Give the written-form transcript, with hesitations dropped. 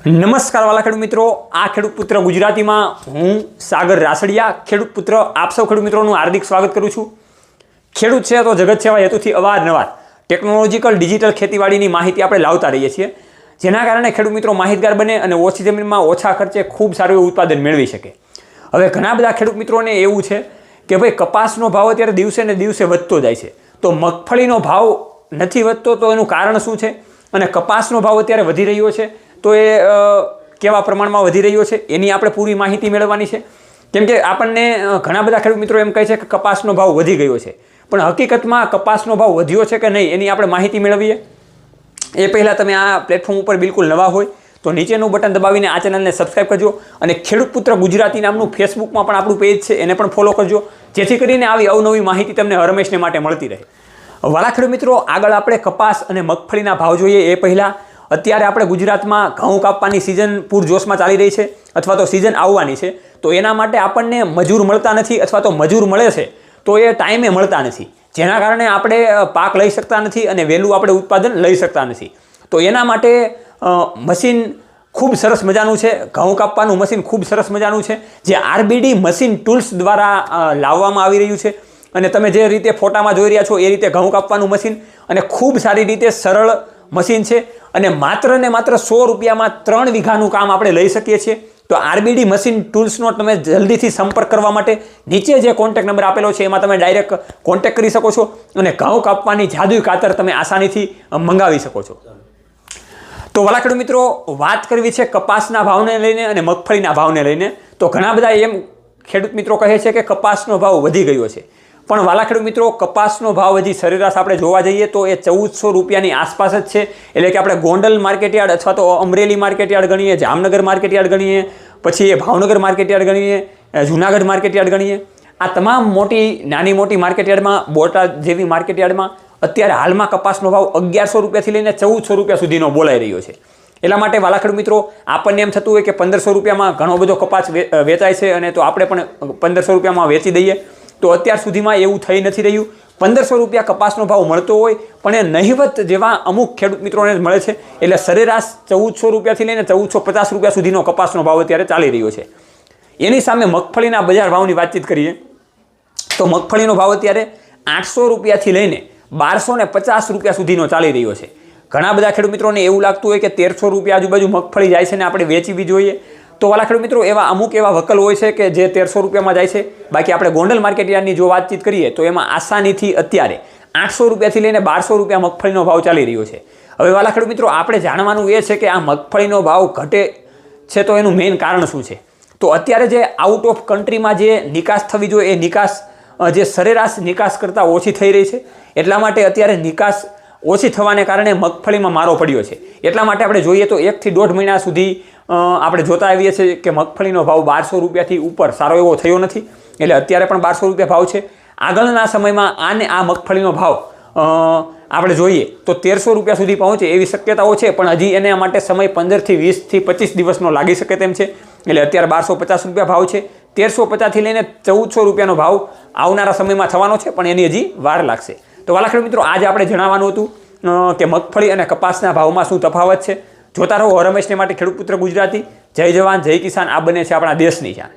નમસ્કાર વાલા ખેડૂત મિત્રો, આ ખેડૂત પુત્ર ગુજરાતીમાં હું સાગર રાસડિયા ખેડૂત પુત્ર આપ સૌ ખેડૂત મિત્રોનું હાર્દિક સ્વાગત કરું છું। ખેડૂત છે તો જગત સેવા હેતુથી અવારનવાર ટેકનોલોજીકલ ડિજિટલ ખેતીવાડીની માહિતી આપણે લાવતા રહીએ છીએ, જેના કારણે ખેડૂત મિત્રો માહિતગાર બને અને ઓછી જમીનમાં ઓછા ખર્ચે ખૂબ સારું એવું ઉત્પાદન મેળવી શકે। હવે ઘણા બધા ખેડૂત મિત્રોને એવું છે કે ભાઈ કપાસનો ભાવ અત્યારે દિવસે ને દિવસે વધતો જાય છે, તો મગફળીનો ભાવ નથી વધતો, તો એનું કારણ શું છે અને કપાસનો ભાવ અત્યારે વધી રહ્યો છે તો એ કેવા પ્રમાણમાં વધી રહ્યો છે એની આપણે પૂરી માહિતી મેળવવાની છે। કેમ કે આપણને ઘણા બધા ખેડૂત મિત્રો એમ કહે છે કે કપાસનો ભાવ વધી ગયો છે, પણ હકીકતમાં કપાસનો ભાવ વધ્યો છે કે નહીં એની આપણે માહિતી મેળવીએ એ પહેલાં તમે આ પ્લેટફોર્મ ઉપર બિલકુલ નવા હોય તો નીચેનું બટન દબાવીને આ ચેનલને સબસ્ક્રાઈબ કરજો અને ખેડૂત પુત્ર ગુજરાતી નામનું ફેસબુકમાં પણ આપણું પેજ છે એને પણ ફોલો કરજો, જેથી કરીને આવી અવનવી માહિતી તમને હરમેશને માટે મળતી રહે। વાલા ખેડૂત મિત્રો, આગળ આપણે કપાસ અને મગફળીના ભાવ જોઈએ એ પહેલાં અત્યારે આપણે ગુજરાતમાં ઘઉં કાપવાની સિઝન પૂરજોશમાં ચાલી રહી છે અથવા તો સિઝન આવવાની છે, તો એના માટે આપણને મજૂર મળતા નથી અથવા તો મજૂર મળે છે તો એ ટાઈમે મળતા નથી, જેના કારણે આપણે પાક લઈ શકતા નથી અને વહેલું આપણે ઉત્પાદન લઈ શકતા નથી। તો એના માટે મશીન ખૂબ સરસ મજાનું છે, ઘઉં કાપવાનું મશીન ખૂબ સરસ મજાનું છે, જે આરબીડી મશીન ટૂલ્સ દ્વારા લાવવામાં આવી રહ્યું છે અને તમે જે રીતે ફોટામાં જોઈ રહ્યા છો એ રીતે ઘઉં કાપવાનું મશીન અને ખૂબ સારી રીતે સરળ મશીન છે અને માત્ર ને માત્ર 100 રૂપિયામાં 3 વીઘાનું કામ આપણે લઈ શકીએ છીએ। તો આરબીડી મશીન ટૂલ્સનો તમે જલ્દીથી સંપર્ક કરવા માટે નીચે જે કોન્ટેક્ટ નંબર આપેલો છે એમાં તમે ડાયરેક્ટ કોન્ટેક્ટ કરી શકો છો અને ઘઉં કાપવાની જાદુઈ કાતર તમે આસાનીથી મંગાવી શકો છો। તો વાલા ખેડૂત મિત્રો, વાત કરવી છે કપાસના ભાવને લઈને અને મગફળીના ભાવને લઈને। તો ઘણા બધા એમ ખેડૂત મિત્રો કહે છે કે કપાસનો ભાવ વધી ગયો છે, પણ વાલા ખેડૂત મિત્રો, કપાસનો ભાવ હજી સરેરાશ આપણે જોવા જઈએ તો એ 1400 રૂપિયાની આસપાસ જ છે। એટલે કે આપણે ગોંડલ માર્કેટયાર્ડ અથવા તો અમરેલી માર્કેટયાર્ડ ગણીએ, જામનગર માર્કેટયાર્ડ ગણીએ, પછી એ ભાવનગર માર્કેટયાર્ડ ગણીએ, જુનાગઢ માર્કેટયાર્ડ ગણીએ, આ તમામ નાની મોટી માર્કેટયાર્ડમાં, બોટાદ જેવી માર્કેટયાર્ડમાં અત્યારે હાલમાં કપાસનો ભાવ 1100 રૂપિયાથી લઈને 1400 રૂપિયા સુધીનો બોલાઈ રહ્યો છે। એટલા માટે વાલા ખેડૂત મિત્રો, આપણને એમ થતું હોય કે 1500 રૂપિયામાં ઘણો બધો કપાસ વેચાય છે અને તો આપણે પણ 1500 રૂપિયામાં વેચી દઈએ, તો અત્યાર સુધીમાં એવું થઈ નથી રહ્યું। 1500 રૂપિયા કપાસનો ભાવ મળતો હોય પણ એ નહિવત જેવા અમુક ખેડૂત મિત્રોને મળે છે, એટલે સરેરાશ 1400 રૂપિયાથી લઈને 1450 રૂપિયા સુધીનો કપાસનો ભાવ અત્યારે ચાલી રહ્યો છે। એની સામે મગફળીના બજાર ભાવની વાતચીત કરીએ તો મગફળીનો ભાવ અત્યારે 800 રૂપિયાથી લઈને 1250 રૂપિયા સુધીનો ચાલી રહ્યો છે। ઘણા બધા ખેડૂત મિત્રોને એવું લાગતું હોય કે 1300 રૂપિયા આજુબાજુ મગફળી જાય છે ને આપણે વેચવી જોઈએ, તો વાલા ખેડૂત મિત્રો એવા અમુક એવા વકલ હોય છે કે જે 1300 રૂપિયામાં જાય છે। બાકી આપણે ગોંડલ માર્કેટયાર્ડની જો વાતચીત કરીએ તો એમાં આસાનીથી અત્યારે 800 રૂપિયાથી લઈને 1200 રૂપિયા મગફળીનો ભાવ ચાલી રહ્યો છે। હવે વાલા ખેડૂત મિત્રો, આપણે જાણવાનું એ છે કે આ મગફળીનો ભાવ ઘટે છે તો એનું મેઇન કારણ શું છે? તો અત્યારે જે આઉટ ઓફ કન્ટ્રીમાં જે નિકાસ થવી જોઈએ એ નિકાસ જે સરેરાશ નિકાસ કરતાં ઓછી થઈ રહી છે, એટલા માટે અત્યારે નિકાસ ઓછી થવાને કારણે મગફળીમાં મારો પડ્યો છે। એટલા માટે આપણે જોઈએ તો 1 થી 1.5 મહિના સુધી આપણે જોતા આવીએ છીએ કે મગફળીનો ભાવ 1200 રૂપિયાથી ઉપર સારો એવો થયો નથી, એટલે અત્યારે પણ 1200 રૂપિયા ભાવ છે। આગળના સમયમાં આ મગફળીનો ભાવ આપણે જોઈએ તો 1300 રૂપિયા સુધી પહોંચે એવી શક્યતાઓ છે, પણ હજી એને માટે સમય 15 થી 20 થી 25 દિવસનો લાગી શકે તેમ છે। એટલે અત્યારે 1250 રૂપિયા ભાવ છે, 1350થી લઈને 1400 રૂપિયાનો ભાવ આવનારા સમયમાં થવાનો છે, પણ એની હજી વાર લાગશે। તો વાલા ખેડૂત મિત્રો, આજે આપણે જણાવવાનું હતું કે મગફળી અને કપાસના ભાવમાં શું તફાવત છે। જોતા રહો હરમેશને માટે ખેડૂત પુત્ર ગુજરાતી। જય જવાન જય કિસાન, આ બને છે આપણા દેશની જાન।